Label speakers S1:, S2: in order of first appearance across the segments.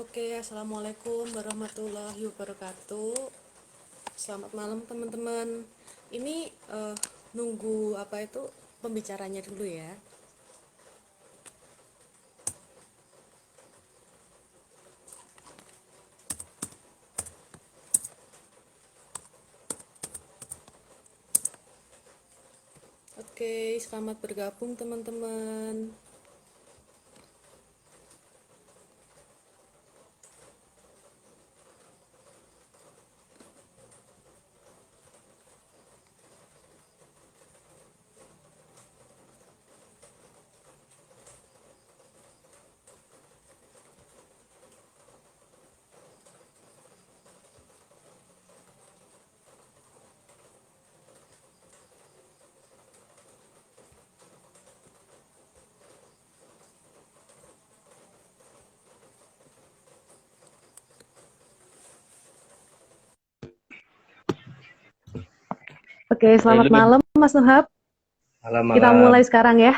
S1: Oke, assalamualaikum warahmatullahi wabarakatuh. Selamat malam teman-teman. Ini nunggu apa itu pembicaranya dulu ya. Oke, selamat bergabung teman-teman.
S2: Oke, selamat
S3: Halo,
S2: malam Mas Nuhab.
S3: malam
S2: Kita
S3: malam.
S2: mulai sekarang ya.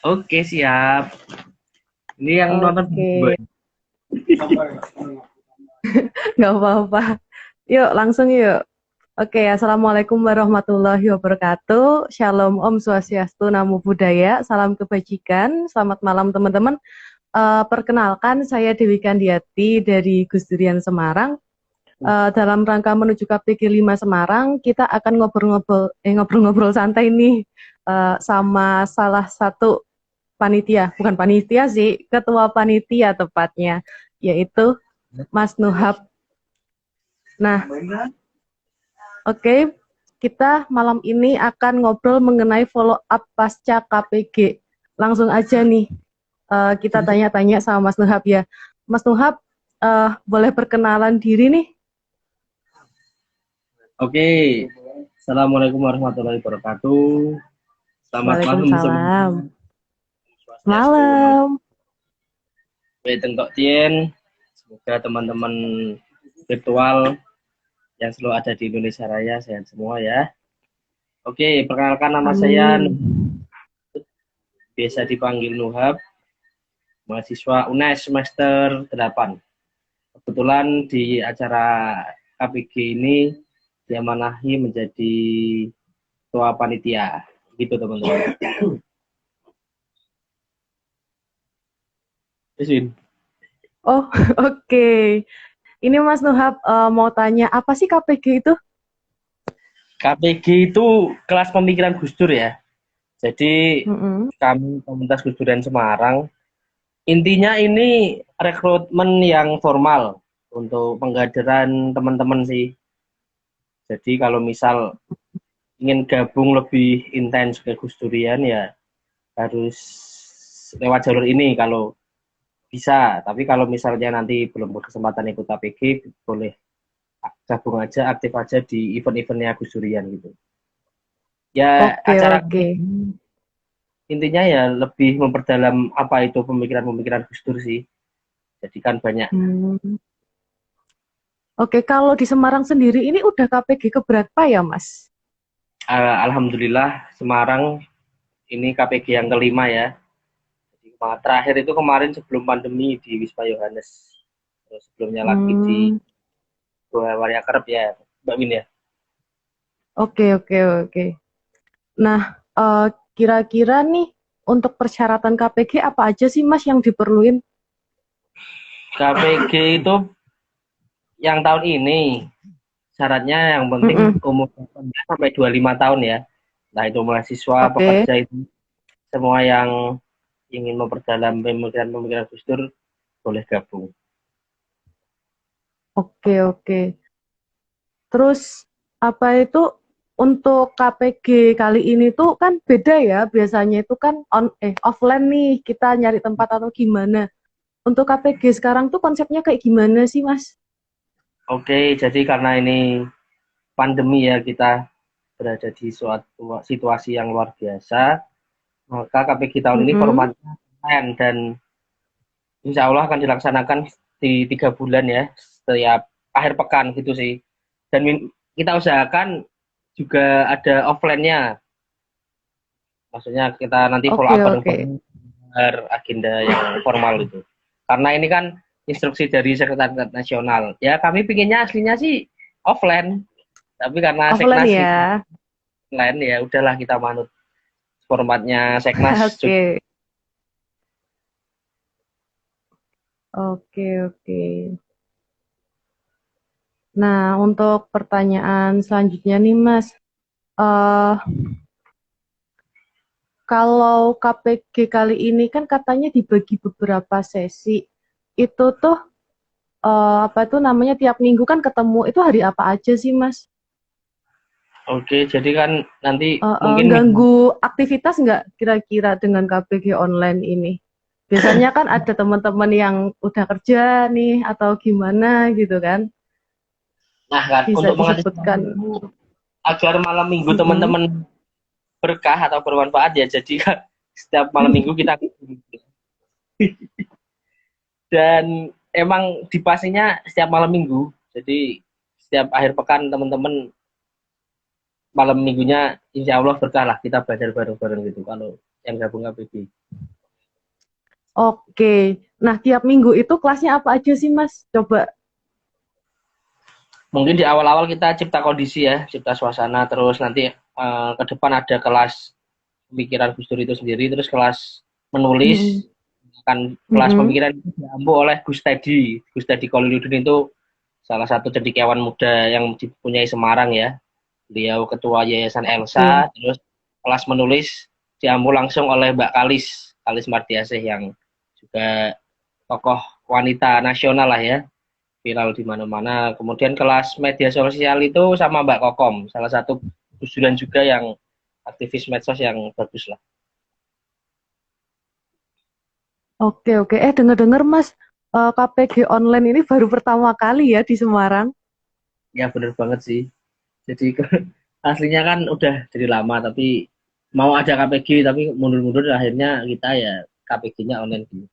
S3: Oke, siap. Ini yang nonton
S2: Oke,
S3: boy.
S2: nggak apa-apa. Yuk, langsung yuk. Oke, Assalamualaikum warahmatullahi wabarakatuh. Shalom Om Swastiastu, Namo Buddhaya. Salam kebajikan. Selamat malam teman-teman. Perkenalkan, saya Dewi Kandiati dari Gus Durian Semarang. Dalam rangka menuju KPG 5 Semarang, kita akan ngobrol-ngobrol santai nih sama salah satu panitia, bukan panitia sih, ketua panitia tepatnya, yaitu Mas Nuhab. Nah, oke, kita malam ini akan ngobrol mengenai follow up pasca KPG. Langsung aja nih, kita tanya-tanya sama Mas Nuhab ya. Mas Nuhab, boleh perkenalan diri nih?
S3: Oke. Assalamualaikum warahmatullahi wabarakatuh. Selamat malam
S2: Waalaikumsalam.
S3: semuanya. Swastiastu, Namo
S2: Malam.
S3: Buddhaya, Tentok Tien. Semoga teman-teman virtual yang selalu ada di Indonesia Raya sehat semua ya. Oke, perkenalkan nama saya
S2: Amin.
S3: biasa dipanggil Nuhab, mahasiswa UNES semester 8. Kebetulan di acara KPG ini diamanahi menjadi ketua panitia gitu teman-teman. Isin.
S2: Oh, oke. Ini Mas Nuhab mau tanya, apa sih KPG itu?
S3: KPG itu kelas pemikiran Gus Dur ya. Jadi
S2: Mm-mm.
S3: kami komunitas Gus Durian Semarang intinya ini rekrutmen yang formal untuk pengkaderan teman-teman sih. Jadi kalau misal ingin gabung lebih intens ke Gus Durian ya harus lewat jalur ini kalau bisa. Tapi kalau misalnya nanti belum berkesempatan ikut KPG boleh gabung aja, aktif aja di event-eventnya Gus Durian gitu. Ya
S2: Oke,
S3: acara
S2: oke.
S3: intinya ya lebih memperdalam apa itu pemikiran-pemikiran Gus Dur sih. Jadi kan banyak.
S2: Hmm. Oke, kalau di Semarang sendiri ini udah KPG keberapa ya, Mas?
S3: Alhamdulillah Semarang ini KPG yang kelima ya. Jadi, terakhir itu kemarin sebelum pandemi di Wisma Yohanes. Terus sebelumnya lagi di
S2: Hmm.
S3: Waria Kerep ya, Mbak Win ya.
S2: Oke, oke, oke. Nah, eh, kira-kira nih untuk persyaratan KPG apa aja sih, Mas, yang diperluin?
S3: KPG itu yang tahun ini syaratnya yang penting
S2: Mm-mm.
S3: umur sampai 25 tahun ya. Nah itu mahasiswa,
S2: Oke,
S3: pekerja itu semua yang ingin memperdalam pemikiran-pemikiran Gus Dur boleh gabung.
S2: oke, oke. Terus apa itu untuk KPG kali ini tuh kan beda ya, biasanya itu kan offline nih kita nyari tempat atau gimana. Untuk KPG sekarang tuh konsepnya kayak gimana sih, Mas?
S3: Oke, jadi karena ini pandemi ya kita berada di suatu situasi yang luar biasa, maka KPG tahun ini
S2: Mm-mm.
S3: formatnya online dan insya Allah akan dilaksanakan di 3 bulan ya, setiap akhir pekan gitu sih. Dan kita usahakan juga ada offline-nya, maksudnya kita nanti follow
S2: Oke,
S3: up
S2: oke.
S3: bareng-bareng agenda yang formal itu. karena ini kan instruksi dari Sekretariat Nasional. Ya kami pinginnya aslinya sih offline, tapi karena
S2: Offline
S3: Seknas
S2: ya.
S3: online ya udahlah kita manut formatnya Seknas.
S2: Oke. Oke, oke. Nah, untuk pertanyaan selanjutnya nih, Mas. eh Kalau KPG kali ini kan katanya dibagi beberapa sesi. Itu tuh apa tuh namanya tiap minggu kan ketemu. Itu hari apa aja sih, Mas?
S3: Oke, jadi kan nanti mungkin
S2: Ganggu aktivitas nggak kira-kira dengan KPG online ini? Biasanya kan ada teman-teman yang udah kerja nih atau gimana gitu kan?
S3: nah kan
S2: Bisa
S3: untuk mengantisipasi
S2: disebutkan.
S3: itu agar malam minggu
S2: Mm-mm.
S3: teman-teman berkah atau bermanfaat ya jadi kan setiap malam minggu kita dan emang dipasnya setiap malam minggu. Jadi setiap akhir pekan teman-teman malam minggunya insya Allah berkah lah kita belajar bareng-bareng gitu kalau yang gabung KPB.
S2: Oke. Nah, tiap minggu itu kelasnya apa aja sih, Mas? Coba.
S3: Mungkin di awal-awal kita cipta kondisi ya, cipta suasana, terus nanti ke depan ada kelas pemikiran Gus Dur itu sendiri, terus kelas
S2: Mm-mm.
S3: menulis, kan kelas
S2: Mm-mm.
S3: pemikiran diampu oleh Gus Tedi Koliludin itu salah satu cendekiawan muda yang dipunyai Semarang ya. Beliau ketua Yayasan
S2: Oke.
S3: Elsa, terus kelas menulis diampu langsung oleh Mbak Kalis Mardiasih yang juga tokoh wanita nasional lah ya, viral di mana-mana. Kemudian kelas media sosial itu sama Mbak Kokom, salah satu gusuran juga yang aktivis medsos yang bagus lah.
S2: Oke, oke. Dengar-dengar Mas, KPG online ini baru pertama kali ya di Semarang.
S3: Ya bener banget sih. Jadi aslinya kan udah jadi lama, tapi mau ada KPG tapi mundur-mundur akhirnya kita ya KPG-nya online gitu.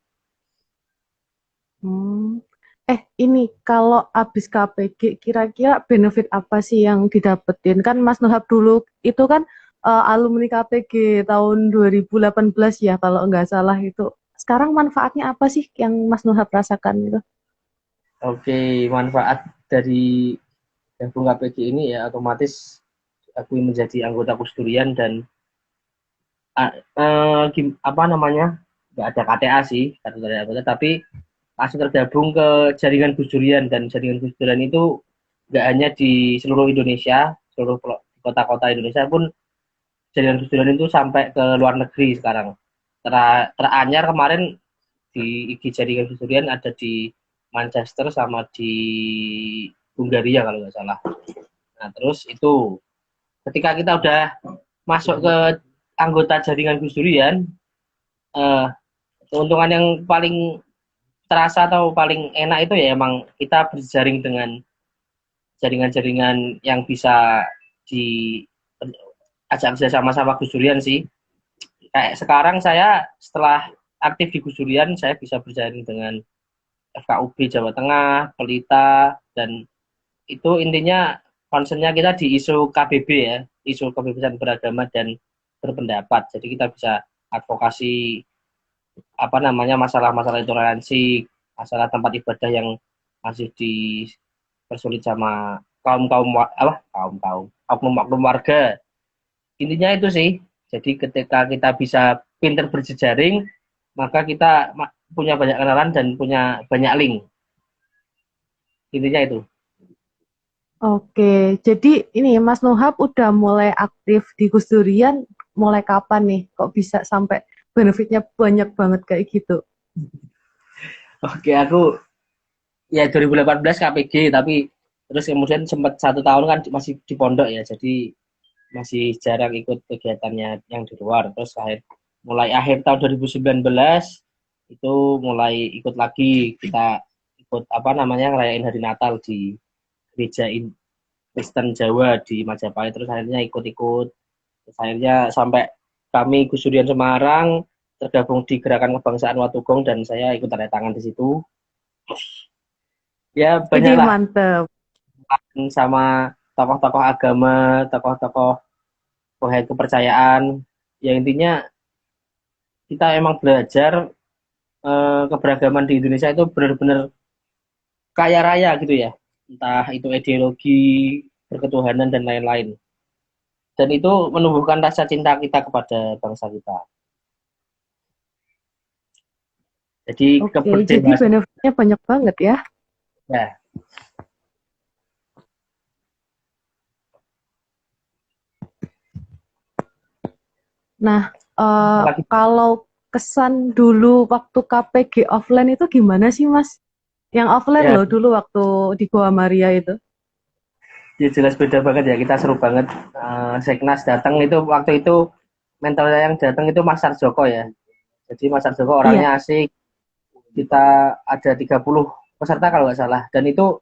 S2: Hmm. Ini kalau habis KPG, kira-kira benefit apa sih yang didapetin? Kan Mas Nuhab dulu itu kan alumni KPG tahun 2018 ya, kalau nggak salah itu. Sekarang manfaatnya apa sih yang Mas Nuhab rasakan itu?
S3: Oke, manfaat dari gabung KPG ini ya otomatis aku menjadi anggota Kusdurian dan apa namanya nggak ada KTA sih kartu dari anggota tapi langsung tergabung ke jaringan Kusdurian dan jaringan Kusdurian itu nggak hanya di seluruh Indonesia seluruh kota-kota Indonesia pun jaringan Kusdurian itu sampai ke luar negeri sekarang teranyar kemarin di IG jaringan Kusdurian ada di Manchester sama di Hungaria kalau nggak salah. Nah terus itu ketika kita udah masuk ke anggota jaringan Gus Durian, eh, keuntungan yang paling terasa atau paling enak itu ya emang kita berjaring dengan jaringan-jaringan yang bisa diajak kerja sama-sama Gus Durian sih. Kayak sekarang saya setelah aktif di Gus Durian, saya bisa berjaring dengan FKUB Jawa Tengah, Pelita, dan itu intinya concernnya kita di isu KBB ya, isu kebebasan beragama dan berpendapat. Jadi kita bisa advokasi apa namanya masalah-masalah intoleransi, masalah tempat ibadah yang masih dipersulit sama kaum kaum apa kaum kaum oknum-oknum warga. Intinya itu sih. Jadi ketika kita bisa pinter berjejaring, maka kita punya banyak kenalan dan punya banyak link. Intinya itu.
S2: Oke, jadi ini Mas Nuhab udah mulai aktif di Gus Durian mulai kapan nih? Kok bisa sampai benefitnya banyak banget kayak gitu?
S3: Oke, aku ya 2018 KPG tapi terus kemudian sempat 1 tahun kan masih di pondok ya jadi masih jarang ikut kegiatannya yang di luar terus mulai akhir tahun 2019 itu mulai ikut lagi kita ikut apa namanya ngerayain hari Natal di gereja Kristen Jawa di Majapahit terus akhirnya ikut-ikut terus akhirnya sampai kami Gusurian Semarang tergabung di Gerakan Kebangsaan Watugong dan saya ikut tanda tangan di situ ya banyak
S2: Widih,
S3: lah
S2: mantep.
S3: sama tokoh-tokoh agama, tokoh-tokoh kepercayaan. Ya intinya kita emang belajar keberagaman di Indonesia itu benar-benar kaya raya gitu ya. Entah itu ideologi, perketuhanan dan lain-lain. Dan itu menumbuhkan rasa cinta kita kepada bangsa kita. Jadi
S2: Oke, jadi
S3: keberdewasaan
S2: benefitnya banyak banget ya.
S3: ya,
S2: Nah,
S3: apalagi
S2: kalau kesan dulu waktu KPG offline itu gimana sih, Mas? Yang offline
S3: ya,
S2: loh dulu waktu di Goa Maria itu.
S3: ya jelas beda banget ya. Kita seru banget. Seknas datang itu waktu itu mentornya yang datang itu Mas Sarjoko ya. Jadi Mas Sarjoko
S2: Iya,
S3: orangnya asik. Kita ada 30 peserta kalau nggak salah. Dan itu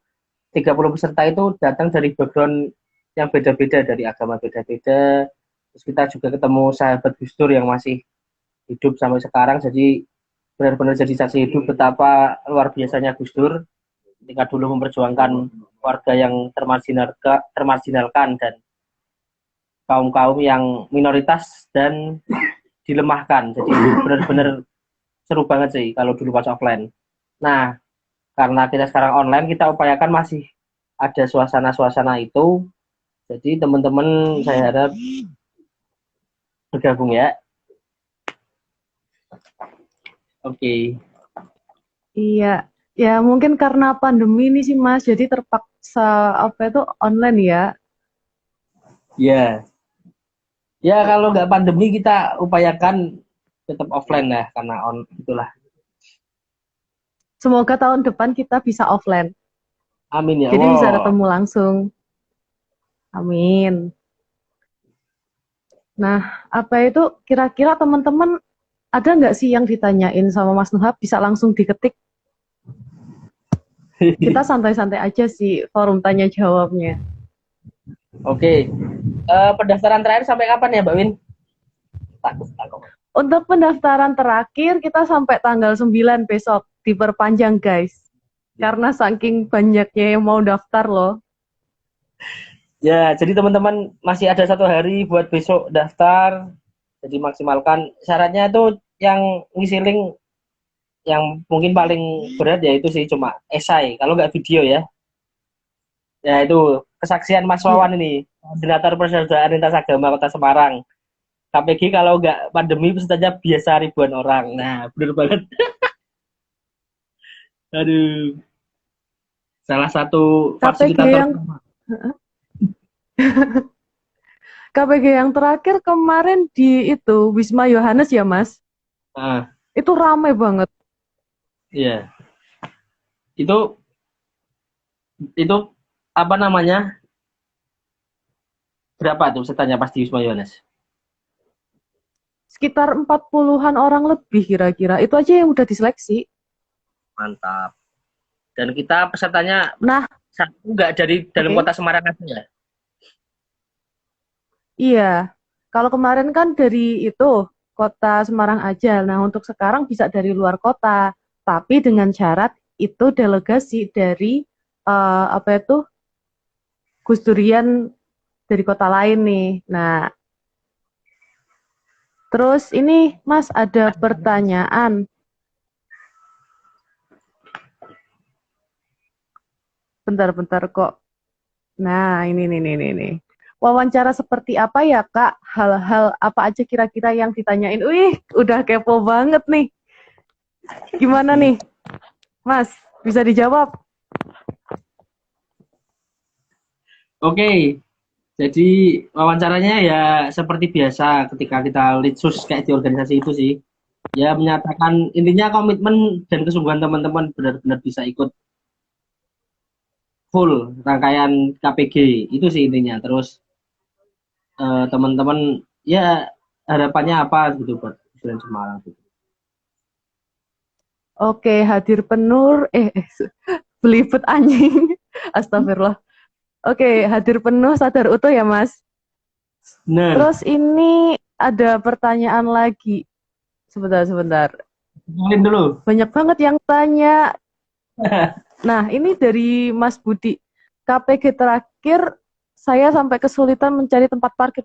S3: 30 peserta itu datang dari background yang beda-beda, dari agama beda-beda. Terus kita juga ketemu sahabat Gus Dur yang masih hidup sampai sekarang. Jadi benar-benar jadi saksi hidup betapa luar biasanya Gus Dur ketika dulu memperjuangkan warga yang termarginalkan dan kaum-kaum yang minoritas dan dilemahkan. Jadi benar-benar seru banget sih kalau dulu pas offline. Nah, karena kita sekarang online, kita upayakan masih ada suasana-suasana itu. Jadi teman-teman saya harap bergabung ya. Oke.
S2: iya. Ya mungkin karena pandemi ini sih, Mas. Jadi terpaksa apa itu online ya.
S3: Ya. Ya kalau nggak pandemi kita upayakan tetap offline lah karena itulah.
S2: Semoga tahun depan kita bisa offline.
S3: Amin ya
S2: Jadi bisa
S3: Allah.
S2: ketemu langsung. Amin. Nah, apa itu kira-kira teman-teman ada nggak sih yang ditanyain sama Mas Nuhab bisa langsung diketik? Kita santai-santai aja sih forum tanya jawabnya.
S3: Oke. Pendaftaran terakhir sampai kapan ya, Mbak Win? Takut, takut.
S2: Untuk pendaftaran terakhir kita sampai tanggal 9 besok diperpanjang guys. Karena saking banyaknya yang mau daftar loh.
S3: Ya, jadi teman-teman masih ada 1 hari buat besok daftar. Jadi maksimalkan. Syaratnya itu yang ngisi link yang mungkin paling berat ya itu sih cuma esai. Kalau nggak video ya. Ya itu kesaksian Mas
S2: Iya.
S3: Wawan ini, koordinator persaudaraan lintas agama Kota Semarang. KPG kalau nggak pandemi pesertanya biasa ribuan orang. Nah, bener banget. Aduh, salah satu
S2: KPG
S3: fasilitator.
S2: yang KPG yang terakhir kemarin di itu Wisma Yohanes ya Mas.
S3: Ah,
S2: Itu rame banget.
S3: iya. Itu apa namanya? Berapa tuh pesertanya pas di Wisma Yohanes?
S2: Sekitar 40-an orang lebih kira-kira. Itu aja yang udah diseleksi.
S3: Mantap. Dan kita pesertanya
S2: Nah,
S3: satu nggak dari dalam
S2: oke.
S3: kota Semarang aja ya?
S2: Iya. Kalau kemarin kan dari itu kota Semarang aja. Nah, untuk sekarang bisa dari luar kota. Tapi dengan syarat itu delegasi dari apa itu Gus Durian dari kota lain nih. Nah, terus ini Mas ada pertanyaan. Bentar-bentar kok. Nah, ini. Wawancara seperti apa ya, Kak? Hal-hal apa aja kira-kira yang ditanyain? Wih, udah kepo banget nih. Gimana nih, Mas? Bisa dijawab?
S3: Oke, jadi wawancaranya ya seperti biasa ketika kita litsus kayak di organisasi itu sih. Ya menyatakan intinya komitmen dan kesungguhan teman-teman benar-benar bisa ikut full rangkaian KPG itu sih intinya. Terus teman-teman ya harapannya apa gitu buat Bulan Semarang gitu.
S2: Oke, hadir penuh. Belibet anjing. Astagfirullah. Oke, hadir penuh sadar utuh ya, Mas.
S3: Bener,
S2: Terus ini ada pertanyaan lagi. Sebentar.
S3: kenalin dulu.
S2: Banyak banget yang tanya. Nah, ini dari Mas Budi. KPG terakhir, saya sampai kesulitan mencari tempat parkir.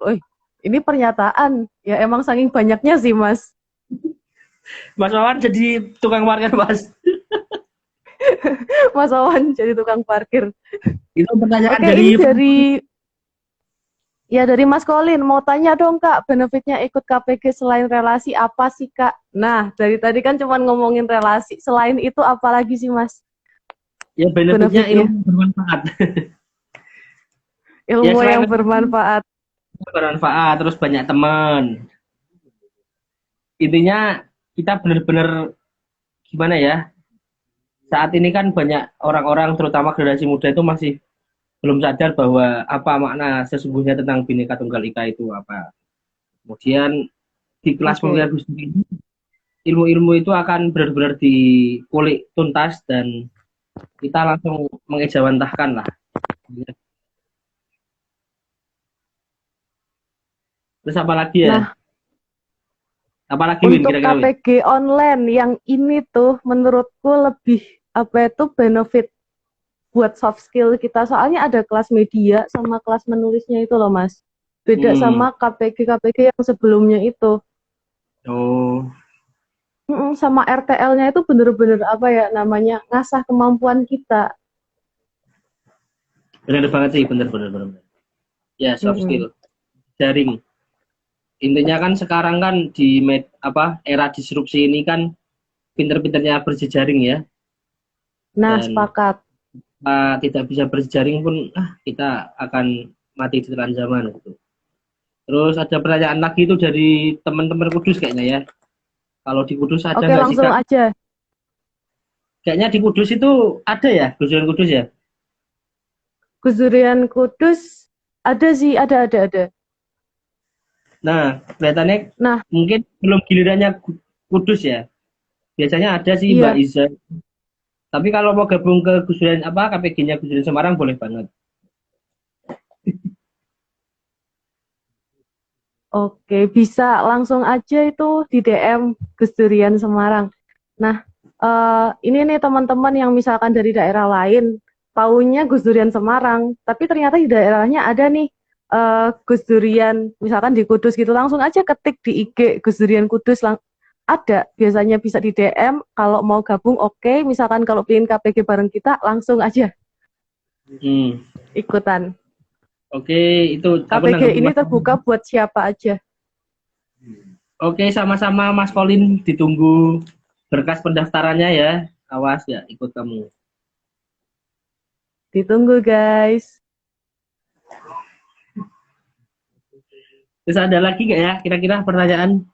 S2: Ini pernyataan. Ya emang saking banyaknya sih, Mas.
S3: Mas Wawan jadi tukang parkir, Mas.
S2: Mas Wawan jadi tukang parkir.
S3: Itu pertanyaan
S2: Oke,
S3: dari
S2: ini dari Mas Kolin. Mau tanya dong Kak, benefitnya ikut KPG selain relasi apa sih Kak? Nah, dari tadi kan cuma ngomongin relasi. Selain itu apa lagi sih Mas
S3: ya benefitnya
S2: benefitnya?
S3: ilmu bermanfaat. Ya
S2: Ilmu
S3: selain
S2: yang bermanfaat.
S3: itu bermanfaat, terus banyak teman. Intinya kita benar-benar gimana ya? Saat ini kan banyak orang-orang terutama generasi muda itu masih belum sadar bahwa apa makna sesungguhnya tentang Bhinneka Tunggal Ika itu apa. Kemudian di kelas
S2: Oke.
S3: pemilihan Gusti ini ilmu-ilmu itu akan benar-benar dikulik tuntas dan kita langsung mengejawantahkan lah. Terus apa lagi ya?
S2: Nah,
S3: Apalagi Win
S2: untuk
S3: kira-kira Win?
S2: KPG online yang ini tuh menurutku lebih apa itu benefit buat soft skill kita. Soalnya ada kelas media sama kelas menulisnya itu loh Mas. Beda
S3: Hmm.
S2: sama KPG yang sebelumnya itu.
S3: Oh,
S2: Sama RTL-nya itu bener-bener apa ya namanya ngasah kemampuan kita.
S3: benar banget sih, benar. Ya, soft
S2: Mm-mm.
S3: skill, daring. Intinya kan sekarang kan di era disrupsi ini kan pinter-pinternya berjejaring ya.
S2: Nah,
S3: Dan
S2: sepakat.
S3: tidak bisa berjejaring pun kita akan mati di telan zaman gitu. Terus ada pertanyaan lagi itu dari teman-teman Kudus kayaknya ya. Kalau di Kudus ada
S2: Oke,
S3: nggak sih
S2: langsung
S3: Kak?
S2: aja.
S3: Kayaknya di Kudus itu ada ya, Gusuran Kudus ya.
S2: Gus Durian Kudus ada sih, ada.
S3: Nah, kelihatannya
S2: Nah,
S3: mungkin belum gilirannya Kudus ya. Biasanya ada sih Mbak
S2: iya.
S3: Iza. Tapi kalau mau gabung ke Gusuran KPG-nya Gusuran Semarang boleh banget.
S2: Oke, bisa langsung aja itu di DM Gus Durian Semarang. Nah, ini nih teman-teman yang misalkan dari daerah lain, taunya Gus Durian Semarang, tapi ternyata di daerahnya ada nih Gus Durian, misalkan di Kudus gitu, langsung aja ketik di IG Gus Durian Kudus, ada, biasanya bisa di DM, kalau mau gabung oke, misalkan kalau pengen KPG bareng kita, langsung aja
S3: Hmm.
S2: ikutan.
S3: Oke, itu aku
S2: KPG
S3: nanggapi
S2: ini
S3: Mas.
S2: terbuka buat siapa aja.
S3: Oke, sama-sama Mas Kolin, ditunggu berkas pendaftarannya ya. Awas ya, ikut kamu.
S2: Ditunggu guys.
S3: Terus ada lagi nggak ya kira-kira pertanyaan?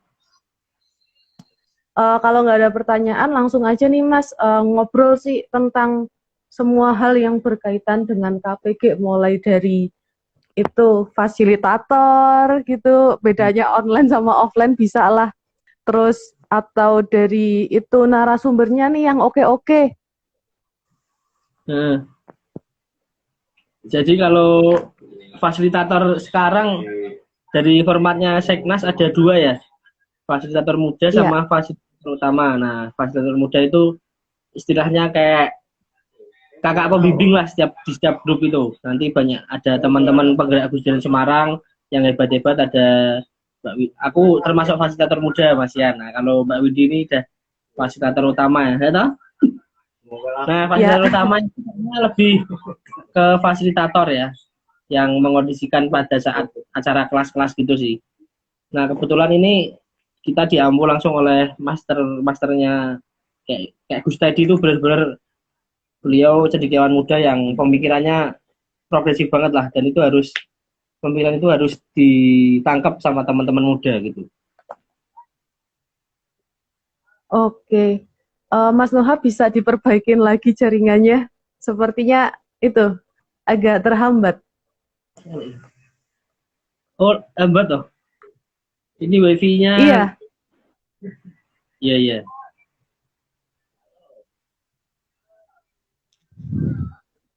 S2: Kalau nggak ada pertanyaan, langsung aja nih Mas ngobrol sih tentang semua hal yang berkaitan dengan KPG, mulai dari itu fasilitator gitu, bedanya online sama offline bisa lah. Terus atau dari itu narasumbernya nih yang oke-oke.
S3: Nah, jadi kalau fasilitator sekarang dari formatnya Seknas ada dua ya, fasilitator muda
S2: Iya,
S3: sama fasilitator utama. Nah, fasilitator muda itu istilahnya kayak kakak pembimbing lah di setiap grup itu. Nanti banyak ada teman-teman penggerak Gus Jalan Semarang yang hebat-hebat, ada aku termasuk fasilitator muda Mas Yan. Nah, kalau Mbak Widi ini udah fasilitator utama ya, tahu? Nah,
S2: ya.
S3: fasilitator utama itu lebih ke fasilitator ya, yang mengondisikan pada saat acara kelas-kelas gitu sih. Nah, kebetulan ini kita diampu langsung oleh masternya kayak Gus Tedi itu benar-benar beliau cendekiawan muda yang pemikirannya progresif banget lah, dan itu harus pemilihan itu harus ditangkap sama teman-teman muda gitu.
S2: Oke. Mas Noha bisa diperbaikin lagi jaringannya. Sepertinya itu agak terhambat.
S3: Oh, hebat toh. Ini wifi-nya,
S2: Iya,
S3: iya iya.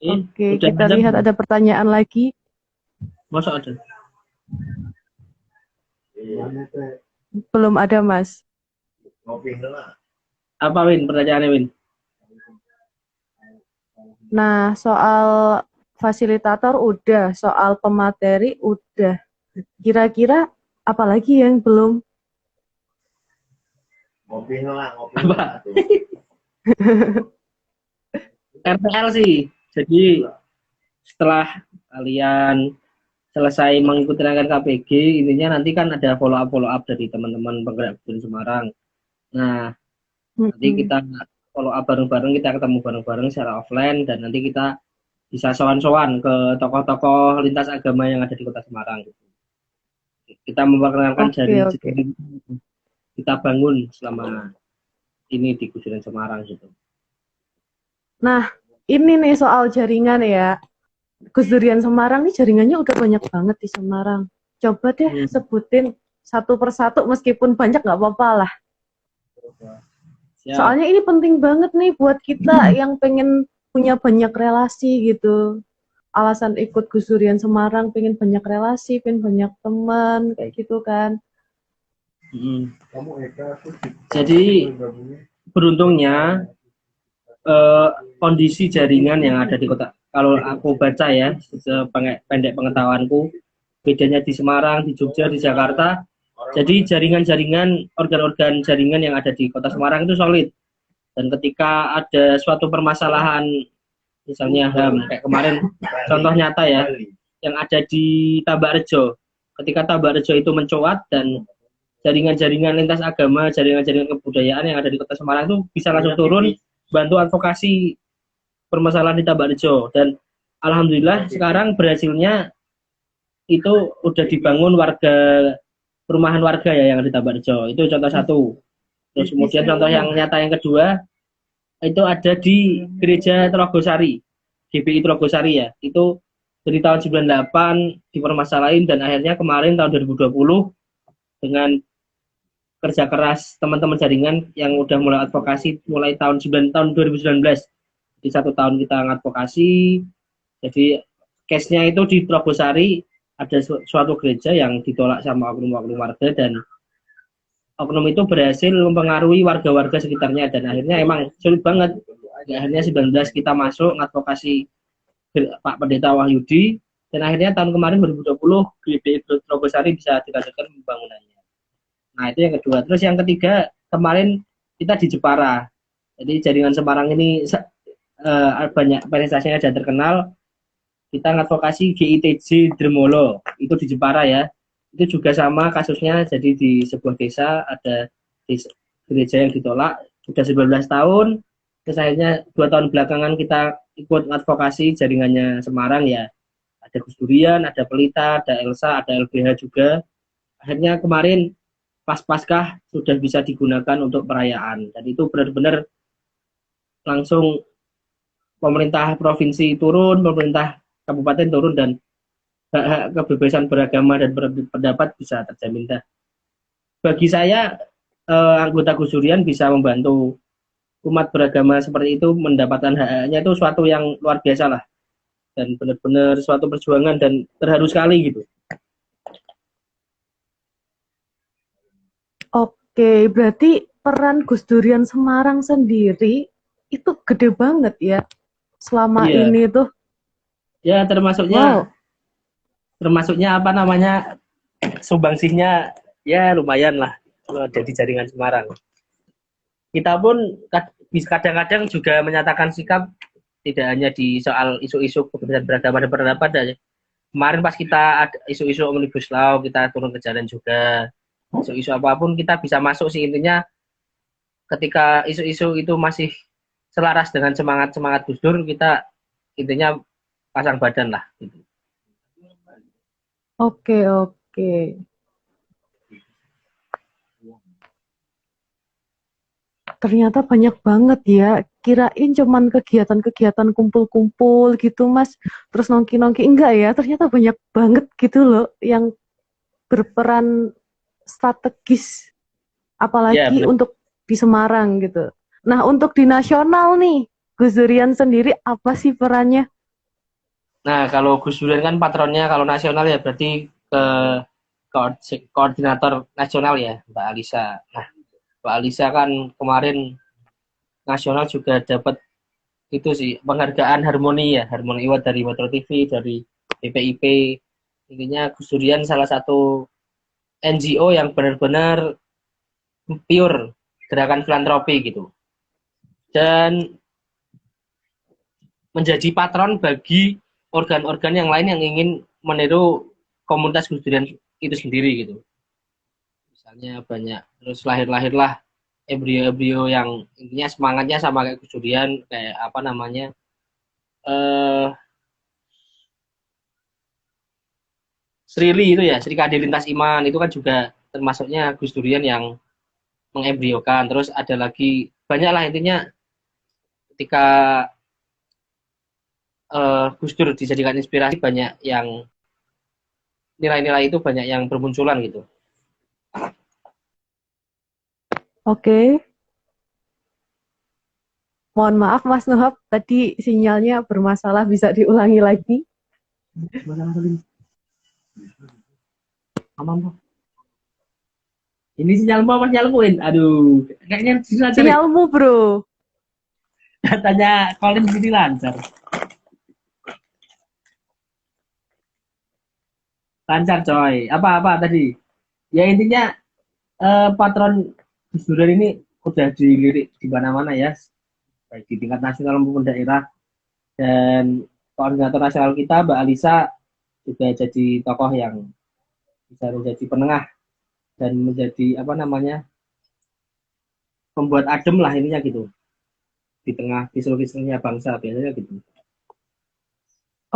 S2: oke.
S3: Udah
S2: Kita
S3: ada
S2: lihat
S3: belum?
S2: ada pertanyaan lagi.
S3: Masa ada?
S2: Belum ada, Mas.
S3: Apa Win? Pertanyaannya Win?
S2: Nah, soal fasilitator udah, soal pemateri udah. Kira-kira apa lagi yang belum?
S3: Apa? RTL sih. Jadi setelah kalian selesai mengikuti rangkaian KPG, intinya nanti kan ada follow up dari teman-teman penggerak Gusdur Semarang. Nah, nanti kita follow up bareng-bareng, kita ketemu bareng-bareng secara offline, dan nanti kita bisa sowan-sowan ke tokoh-tokoh lintas agama yang ada di Kota Semarang. Kita memperkenalkan
S2: Oke,
S3: dari
S2: oke.
S3: kita bangun selama ini di Gusdur Semarang gitu.
S2: Nah, ini nih soal jaringan ya. Gus Durian Semarang nih jaringannya udah banyak banget di Semarang. Coba deh sebutin satu persatu meskipun banyak nggak apa-apa lah.
S3: Siap.
S2: Soalnya ini penting banget nih buat kita yang pengen punya banyak relasi gitu. Alasan ikut Gus Durian Semarang pengen banyak relasi, pengen banyak teman kayak gitu kan.
S3: Jadi beruntungnya kondisi jaringan yang ada di kota, kalau aku baca ya, pendek pengetahuanku, bedanya di Semarang, di Jogja, di Jakarta. Jadi jaringan-jaringan, organ-organ jaringan yang ada di Kota Semarang itu solid. Dan ketika ada suatu permasalahan, misalnya HAM, kayak kemarin contoh nyata ya, yang ada di Tambak Rejo. Ketika Tambak Rejo itu mencuat dan jaringan-jaringan lintas agama, jaringan-jaringan kebudayaan yang ada di Kota Semarang itu bisa langsung turun, bantu advokasi permasalahan di Tambak Rejo. Dan alhamdulillah sekarang berhasilnya itu udah dibangun perumahan warga ya yang ada di Tambak Rejo. Itu contoh satu. Terus kemudian contoh yang nyata yang kedua itu ada di gereja Trogosari, GPI Trogosari ya. Itu dari tahun 98 dipermasalahin, dan akhirnya kemarin tahun 2020 dengan kerja keras teman-teman jaringan yang udah mulai advokasi mulai tahun 2019. Di 1 tahun kita ngadvokasi. Jadi case-nya itu di Trogosari ada suatu gereja yang ditolak sama oknum-oknum warga, dan oknum itu berhasil mempengaruhi warga-warga sekitarnya, dan akhirnya emang sulit banget. Akhirnya 19 kita masuk ngadvokasi Pak Pendeta Wahyudi, dan akhirnya tahun kemarin 2020 GPI Trogosari bisa dilanjutkan pembangunannya. Nah, itu yang kedua. Terus yang ketiga, kemarin kita di Jepara. Jadi jaringan Semarang ini banyak prestasinya dan terkenal. Kita ngadvokasi GITJ Dremolo, itu di Jepara ya. Itu juga sama kasusnya, jadi di sebuah desa ada gereja yang ditolak, sudah 19 tahun, terus akhirnya 2 tahun belakangan kita ikut advokasi jaringannya Semarang ya. Ada Gus Durian, ada Pelita, ada Elsa, ada LBH juga. Akhirnya kemarin pas-paskah sudah bisa digunakan untuk perayaan, dan itu benar-benar langsung pemerintah provinsi turun, pemerintah kabupaten turun, dan hak-hak kebebasan beragama dan berpendapat bisa terjamin. Bagi saya anggota Gus Durian bisa membantu umat beragama seperti itu mendapatkan hak-haknya, itu suatu yang luar biasa lah, dan benar-benar suatu perjuangan dan terharu sekali gitu.
S2: Oke, berarti peran Gus Durian Semarang sendiri itu gede banget ya selama ini tuh.
S3: Ya, termasuknya apa namanya, sumbangsihnya ya lumayan lah jadi jaringan Semarang. Kita pun kadang-kadang juga menyatakan sikap tidak hanya di soal isu-isu kebebasan beragama dan berpendapat aja. Kemarin pas kita ada isu-isu Omnibus Law, kita turun ke jalan juga. Isu-isu apapun kita bisa masuk sih, intinya ketika isu-isu itu masih selaras dengan semangat Gus Dur, kita intinya pasang badan lah gitu.
S2: Oke. Ternyata banyak banget ya. Kirain cuman kegiatan-kegiatan kumpul-kumpul gitu, Mas. Terus nongki-nongki. Enggak ya, ternyata banyak banget gitu loh yang berperan strategis. Apalagi untuk di Semarang gitu. Nah, untuk di nasional nih, Gus Durian sendiri apa sih perannya?
S3: Nah, kalau Gus Durian kan patronnya, kalau nasional ya berarti ke koordinator nasional ya, Mbak Alisa. Nah, Mbak Alisa kan kemarin nasional juga dapat itu sih penghargaan Harmoni Award dari Metro TV, dari BPIP. Intinya Gus Durian salah satu NGO yang benar-benar pure gerakan filantropi gitu. Dan menjadi patron bagi organ-organ yang lain yang ingin meniru komunitas Gus Durian itu sendiri gitu. Misalnya banyak, terus lahirlah embrio-embrio yang intinya semangatnya sama kayak Gus Durian, kayak apa namanya, Srili itu ya, Sri Kandi Lintas Iman itu kan juga termasuknya Gus Durian yang mengembriokan. Terus ada lagi banyak lah intinya ketika Gus Dur dijadikan inspirasi, banyak yang nilai-nilai itu banyak yang bermunculan gitu.
S2: Oke. Mohon maaf Mas Nuhab, tadi sinyalnya bermasalah, bisa diulangi lagi?
S3: Aman, ini sinyalmu apa sinyalmuin? Aduh, kayaknya
S2: Sinyalmu, bro.
S3: katanya Colin jadi lancar. Lancar coy. Apa tadi? Ya intinya patron Gus Dur ini udah dilirik di mana-mana ya, baik di tingkat nasional maupun daerah. Dan koordinator nasional kita Mbak Alisa juga jadi tokoh yang bisa menjadi penengah dan menjadi apa namanya, pembuat adem lah ininya gitu di tengah kisruh-kisruhnya bangsa biasanya gitu.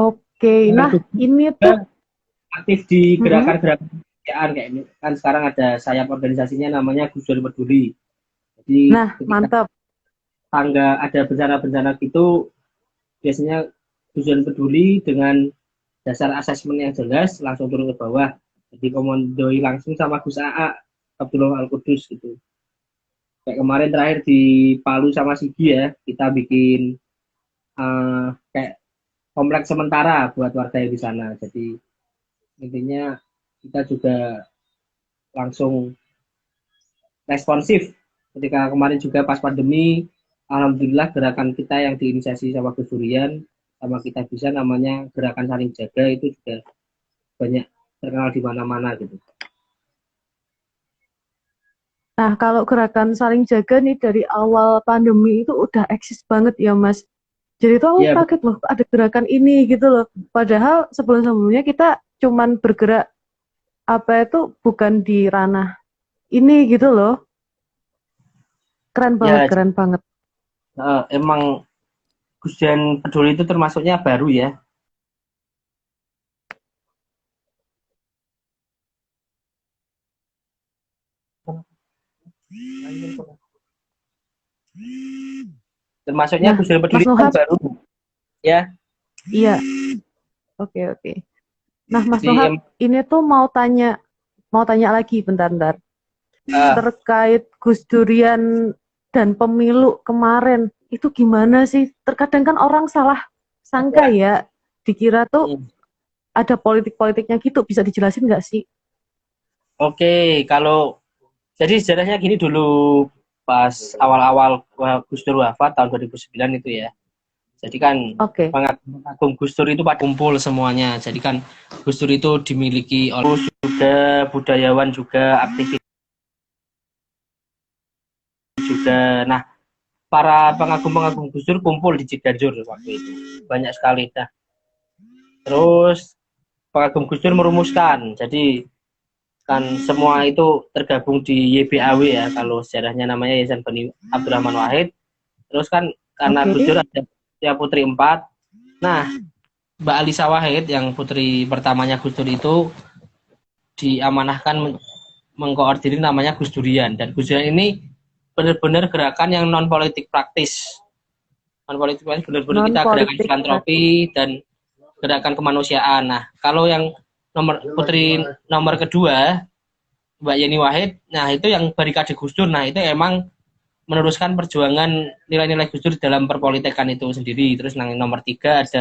S2: Oke, nah ini tuh
S3: Aktif di gerakan-gerakan kemanusiaan kayak ini kan, sekarang ada sayap organisasinya namanya Gus Dur Peduli. Jadi
S2: nah mantap.
S3: tangga ada bencana-bencana gitu, biasanya Gus Dur Peduli dengan dasar asesmen yang jelas langsung turun ke bawah, jadi komandoi langsung sama Gus AA Abdullah Al Kudus gitu. Kayak kemarin terakhir di Palu sama Sigi ya, kita bikin kayak kompleks sementara buat warga yang di sana. Jadi intinya kita juga langsung responsif. Ketika kemarin juga pas pandemi, alhamdulillah gerakan kita yang diinisiasi sama Gus Durian sama Kita Bisa, namanya Gerakan Saling Jaga, itu juga banyak terkenal di mana-mana gitu.
S2: Nah, kalau gerakan saling jaga nih dari awal pandemi itu udah eksis banget ya, Mas. Jadi tuh aku kaget loh, ada gerakan ini gitu loh. Padahal sebelum-sebelumnya kita cuman bergerak apa itu bukan di ranah ini gitu loh. Keren banget, ya, keren banget.
S3: Emang Gus Durian Peduli itu termasuknya baru ya. Termasuknya Gus Durian Peduli kan baru ya.
S2: Iya. Oke. Nah, Mas Nuhab, ini tuh mau tanya lagi bentar. Terkait Gus Durian dan pemilu kemarin, itu gimana sih? Terkadang kan orang salah sangka ya, dikira tuh ada politik-politiknya gitu. Bisa dijelasin nggak sih?
S3: Oke, kalau jadi sejarahnya gini dulu, pas awal-awal Gus Dur wafat tahun 2009 itu ya. Jadi kan pengagum Gus Dur itu pada kumpul semuanya. Jadi kan Gus Dur itu dimiliki oleh juga budayawan juga aktivis juga. Nah, para pengagum-pengagum Gus Dur kumpul di Ciganjur waktu itu. Banyak sekali. Nah, terus pengagum Gus Dur merumuskan. Jadi kan semua itu tergabung di YBAW ya, kalau sejarahnya namanya Yayasan Bani Abdurrahman Wahid. Terus kan karena Gus Dur ada ya putri 4. Nah, Mbak Alisa Wahid yang putri pertamanya Gus Dur itu diamanahkan mengkoordinir namanya Gus Durian. Dan Gus Durian ini benar-benar gerakan yang non politik praktis. Non politik praktis benar-benar kita gerakan filantropi dan gerakan kemanusiaan. Nah, kalau yang putri nomor kedua Mbak Yeni Wahid, nah itu yang barikade Gus Dur. Nah, itu emang meneruskan perjuangan nilai-nilai Gus Dur dalam perpolitikan itu sendiri. Terus yang nomor 3 ada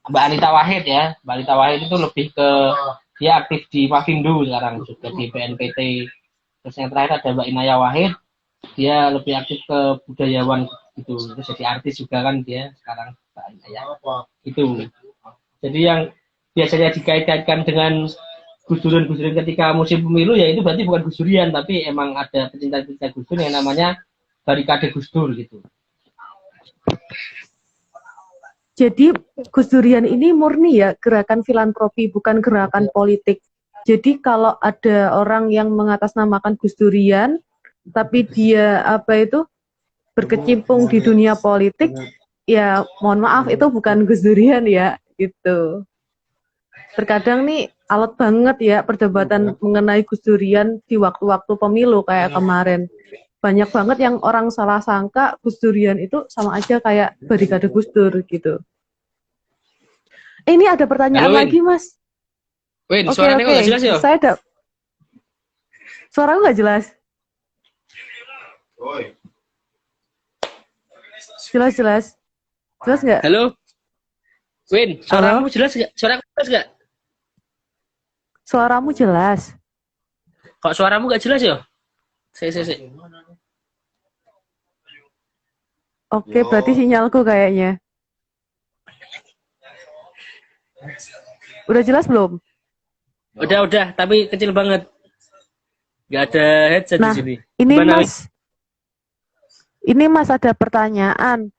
S3: Mbak Anita Wahid ya. Mbak Anita Wahid itu lebih ke dia aktif di Mafindo sekarang, juga di BNPT. Terus yang terakhir ada Mbak Inaya Wahid, dia lebih aktif ke budayawan gitu. Terus jadi artis juga kan dia sekarang Mbak Inaya. Itu. Jadi yang biasanya dikait-kaitkan dengan Gus Durian ketika musim pemilu ya itu berarti bukan Gus Durian, tapi emang ada pecinta-pecinta Gus Dur yang namanya Barikade Gus Dur gitu.
S2: Jadi Gus Durian ini murni ya gerakan filantropi, bukan gerakan politik. Jadi kalau ada orang yang mengatasnamakan Gus Durian, tapi dia berkecimpung di dunia politik, ya mohon maaf itu bukan Gus Durian ya, gitu. Terkadang nih alot banget ya perdebatan mengenai Gus Durian di waktu-waktu pemilu kayak kemarin. Banyak banget yang orang salah sangka Gus Durian itu sama aja kayak Barikade Gus Dur gitu. Ini ada pertanyaan
S3: Halo, Win.
S2: lagi, Mas.
S3: Win,
S2: Oke,
S3: suaranya kok
S2: oke.
S3: nggak jelas ya?
S2: Saya ada. Suaraku nggak jelas. Jelas, jelas. Jelas nggak?
S3: Halo, Win, suaramu jelas nggak? Suaraku jelas nggak?
S2: Suaramu jelas.
S3: Kok suaramu nggak jelas ya? Si.
S2: Oke, berarti sinyalku kayaknya. Udah jelas belum?
S3: Udah, tapi kecil banget. Nggak ada headset
S2: Nah,
S3: di sini.
S2: ini
S3: Gimana, Win?
S2: Mas. Ini Mas ada pertanyaan.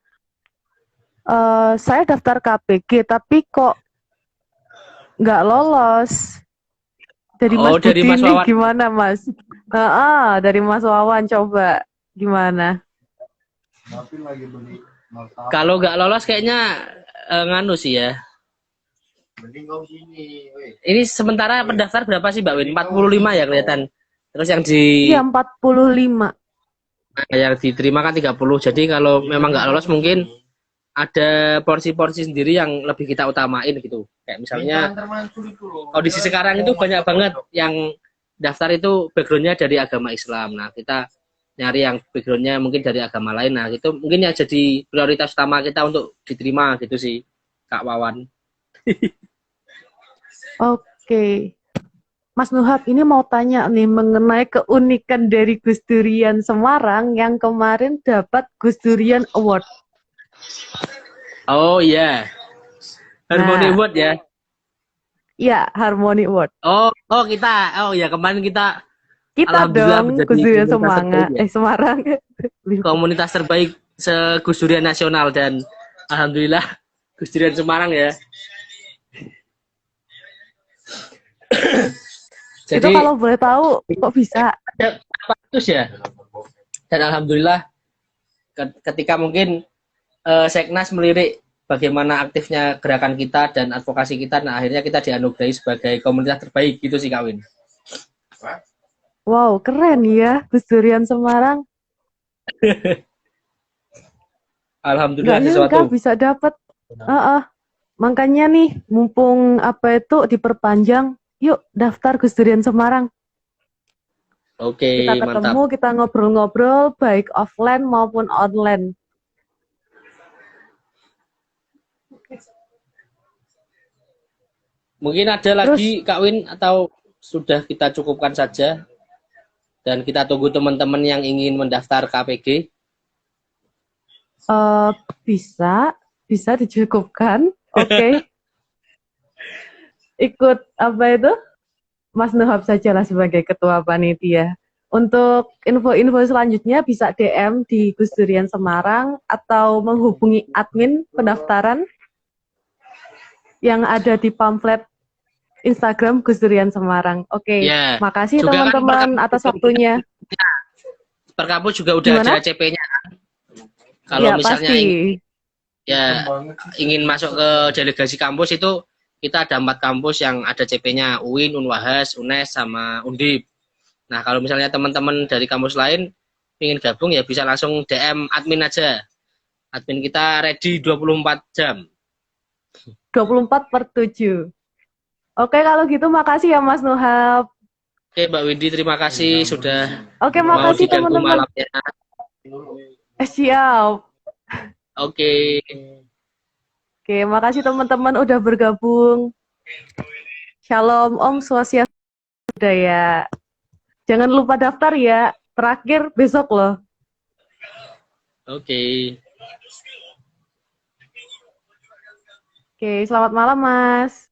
S2: Saya daftar KPG, tapi kok nggak lolos. Dari Mas
S3: dari
S2: Budi
S3: Mas
S2: ini
S3: Wawan.
S2: gimana, Mas? Dari Mas Wawan coba gimana?
S3: Kalau nggak lolos kayaknya nganu sih ya. Ini sementara pendaftar berapa sih Mbak Win? 45 ya kelihatan. Terus yang
S2: Iya, 45.
S3: yang diterima kan 30. Jadi kalau memang nggak lolos mungkin ada porsi-porsi sendiri yang lebih kita utamain gitu. Kayak misalnya kondisi sekarang itu banyak banget yang daftar itu backgroundnya dari agama Islam. Nah kita nyari yang backgroundnya mungkin dari agama lain. Nah itu mungkin yang jadi prioritas utama kita untuk diterima gitu sih Kak Wawan.
S2: Oke. Mas Nuhab, ini mau tanya nih mengenai keunikan dari Gus Durian Semarang yang kemarin dapat Gus Durian Award.
S3: Oh iya, Harmony
S2: Nah.
S3: Award ya.
S2: Ya, Harmony Award.
S3: Oh ya kemarin kita
S2: Kita
S3: alhamdulillah
S2: dong
S3: menjadi
S2: Gus Durian
S3: komunitas
S2: Semarang,
S3: terbaik ya.
S2: Semarang.
S3: Komunitas terbaik se-Gus Durian nasional dan alhamdulillah Gus Durian Semarang ya.
S2: Itu
S3: Jadi
S2: kalau boleh tahu kok bisa?
S3: ada 400 ya. Dan alhamdulillah ketika mungkin Seknas melirik bagaimana aktifnya gerakan kita dan advokasi kita, nah akhirnya kita dianugerahi sebagai komunitas terbaik gitu sih Kawin.
S2: Wow, keren ya Gus Durian Semarang.
S3: Alhamdulillah
S2: Nggak nyangka
S3: sesuatu.
S2: bisa dapat. Makanya nih, mumpung diperpanjang, yuk daftar Gus Durian Semarang.
S3: Oke,
S2: Kita ketemu,
S3: mantap.
S2: kita ngobrol-ngobrol, baik offline maupun online.
S3: Mungkin ada lagi Kak Win atau sudah kita cukupkan saja dan kita tunggu teman-teman yang ingin mendaftar KPG.
S2: Bisa dicukupkan. Oke. Ikut Mas Nuhab sajalah sebagai ketua panitia. Untuk info-info selanjutnya bisa DM di Gus Durian Semarang atau menghubungi admin pendaftaran yang ada di pamflet Instagram Gus Durian Semarang. Oke,
S3: Ya,
S2: makasih
S3: juga
S2: teman-teman
S3: kan
S2: atas waktunya.
S3: Per kampus juga udah
S2: Gimana?
S3: ada CP-nya. Kalau
S2: Ya,
S3: misalnya
S2: pasti.
S3: ingin masuk ke delegasi kampus itu kita ada 4 kampus yang ada CP-nya, UIN, Unwahas, UNES, sama Undip. Nah, kalau misalnya teman-teman dari kampus lain ingin gabung ya bisa langsung DM admin aja. Admin kita ready 24 jam.
S2: 24/7. Oke, kalau gitu makasih ya Mas Nuhab.
S3: Oke, Mbak Windy, terima kasih sudah
S2: Oke,
S3: mau
S2: makasih
S3: diganggu
S2: teman-teman.
S3: malamnya.
S2: Siap.
S3: Oke.
S2: Oke, makasih teman-teman udah bergabung. Shalom, Om Swastiastu Budaya. Jangan lupa daftar ya. Terakhir besok loh.
S3: Oke.
S2: Oke, selamat malam Mas.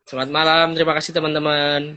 S3: Selamat malam, terima kasih teman-teman.